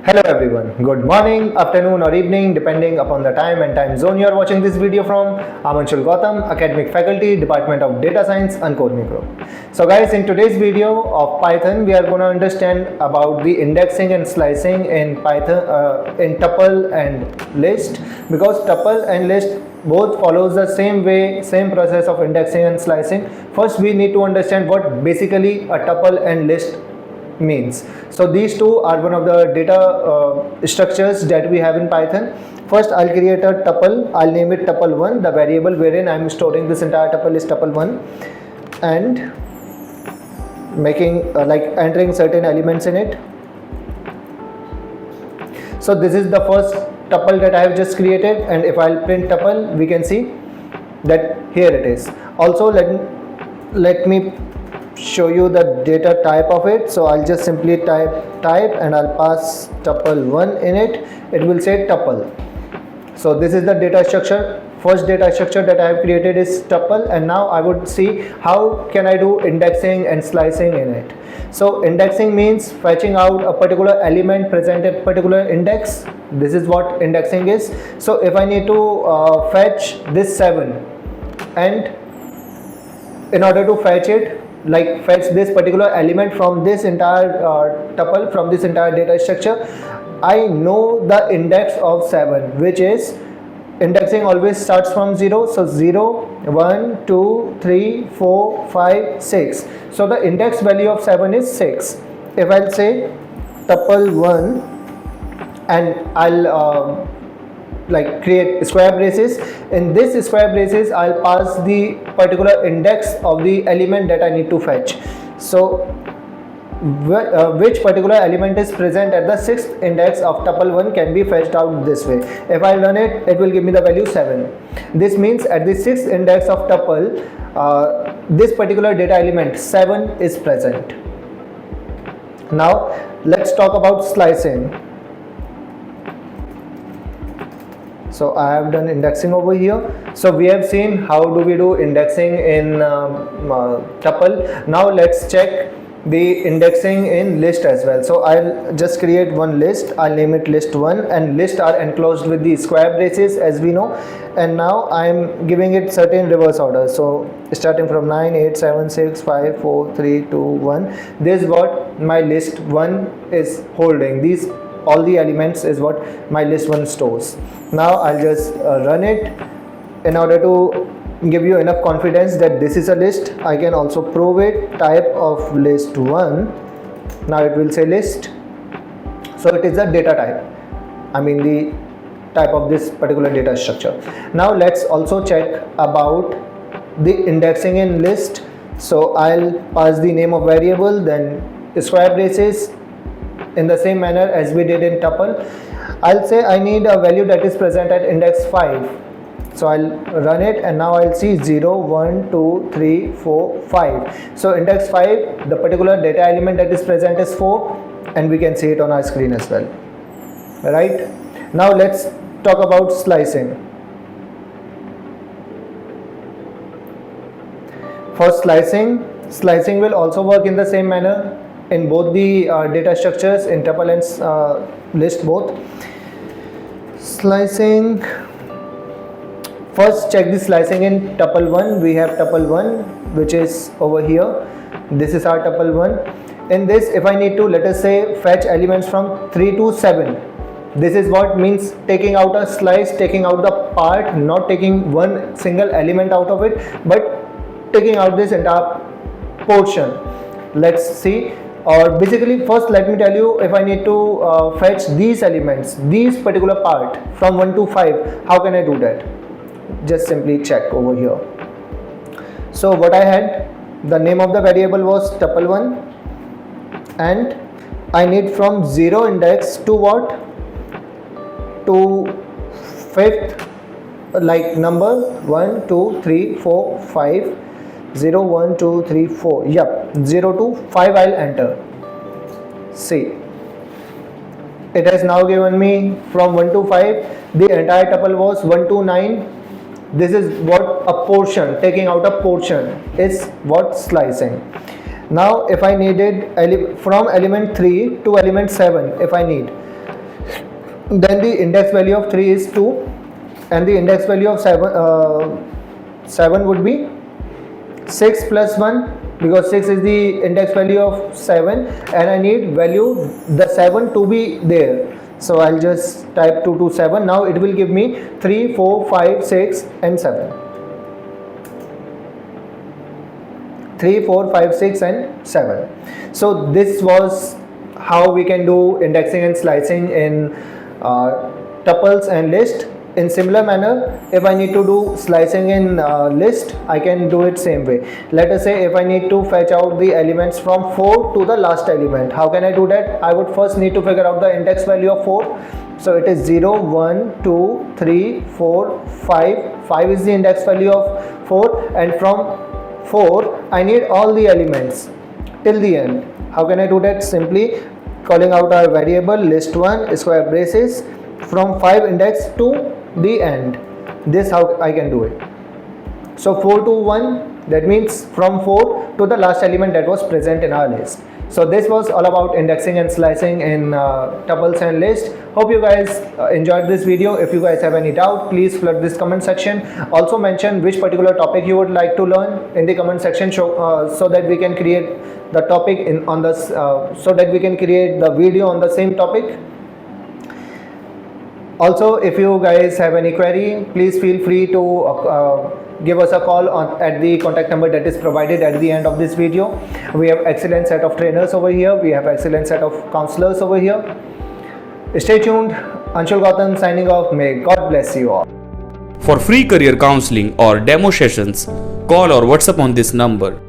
Hello everyone, good morning, afternoon or evening depending upon the time and time zone you are watching this video from. I'm Gautam, Academic Faculty, Department of Data Science, Uncodemy Group. So guys, in today's video of Python, we are going to understand about the indexing and slicing in Python, in tuple and list, because tuple and list both follows the same way, same process of indexing and slicing. First, we need to understand what basically a tuple and list means. So these two are one of the data structures that we have in Python. First, I'll create a tuple. I'll name it tuple1. The variable wherein I'm storing this entire tuple is tuple1, and making like entering certain elements in it. So this is the first tuple that I have just created, and if I'll print tuple, we can see that here it is. Also, let me show you the data type of it. So I'll just simply type and I'll pass tuple1 in it. It will say tuple. So this is the data structure. First data structure that I have created is tuple, and now I would see how can I do indexing and slicing in it. So indexing means fetching out a particular element present at particular index. This is what indexing is. So if I need to fetch this 7, and in order to fetch it, like fetch this particular element from this entire tuple, from this entire data structure, I know the index of 7, which is indexing always starts from 0. So 0, 1, 2, 3, 4, 5, 6. So the index value of 7 is 6. If I'll say tuple1 and I'll like create square braces, in this square braces I'll pass the particular index of the element that I need to fetch. So which particular element is present at the 6th index of tuple1 can be fetched out this way. If I run it, it will give me the value 7. This means at the 6th index of tuple, this particular data element 7 is present. Now let's talk about slicing. So I have done indexing over here. So we have seen how do we do indexing in tuple. Now let's check the indexing in list as well. So I'll just create one list. I'll name it list1, and lists are enclosed with the square braces, as we know. And now I'm giving it certain reverse order. So starting from 9, 8, 7, 6, 5, 4, 3, 2, 1. This is what my list1 is holding. These all the elements is what my list1 stores. Now I'll just run it. In order to give you enough confidence that this is a list, I can also prove it. Type of list1. Now it will say list. So it is a data type. I mean the type of this particular data structure. Now let's also check about the indexing in list. So I'll pass the name of variable, then square braces, in the same manner as we did in tuple. I'll say I need a value that is present at index 5. So I'll run it, and now I'll see 0, 1, 2, 3, 4, 5. So index 5, the particular data element that is present is 4, and we can see it on our screen as well. Right? Now let's talk about slicing. For slicing will also work in the same manner in both the data structures, in tuple and list both. Slicing, first check the slicing in tuple1. We have tuple1, which is over here. This is our tuple1. In this, if I need to, let us say, fetch elements from 3 to 7, this is what means taking out a slice, taking out the part, not taking one single element out of it, but taking out this entire portion. Let's see. Or basically, first let me tell you, if I need to fetch these elements, these particular part from 1 to 5, how can I do that? Just simply check over here. So what I had, the name of the variable was tuple1, and I need from 0 index to what? To 5th like number 1, 2, 3, 4, 5. 0, 1, 2, 3, 4. Yep, 0 to 5 I'll enter. See, it has now given me from 1 to 5. The entire tuple was 1 to 9. This is what a portion, taking out a portion, is what slicing. Now if I needed from element 3 to element 7, if I need, then the index value of 3 is 2, and the index value of 7 would be 6 plus 1, because 6 is the index value of 7, and I need value the 7 to be there. So I'll just type 2 to 7. Now it will give me 3, 4, 5, 6 and 7. 3, 4, 5, 6 and 7. So this was how we can do indexing and slicing in tuples and list. In similar manner, if I need to do slicing in list, I can do it same way. Let us say if I need to fetch out the elements from 4 to the last element, how can I do that? I would first need to figure out the index value of 4. So it is 0, 1, 2, 3, 4, 5. 5 is the index value of 4, and from 4 I need all the elements till the end. How can I do that? Simply calling out our variable list1 square braces from 5 index to the end. This how I can do it. So 4 to 1, that means from 4 to the last element that was present in our list. So this was all about indexing and slicing in tuples and list. Hope you guys enjoyed this video. If you guys have any doubt, please flood this comment section. Also mention which particular topic you would like to learn in the comment section, so that we can create the topic on this, so that we can create the video on the same topic. Also, if you guys have any query, please feel free to give us a call at the contact number that is provided at the end of this video. We have excellent set of trainers over here. We have excellent set of counselors over here. Stay tuned. Anshul Gautam signing off. May God bless you all. For free career counseling or demo sessions, call or WhatsApp on this number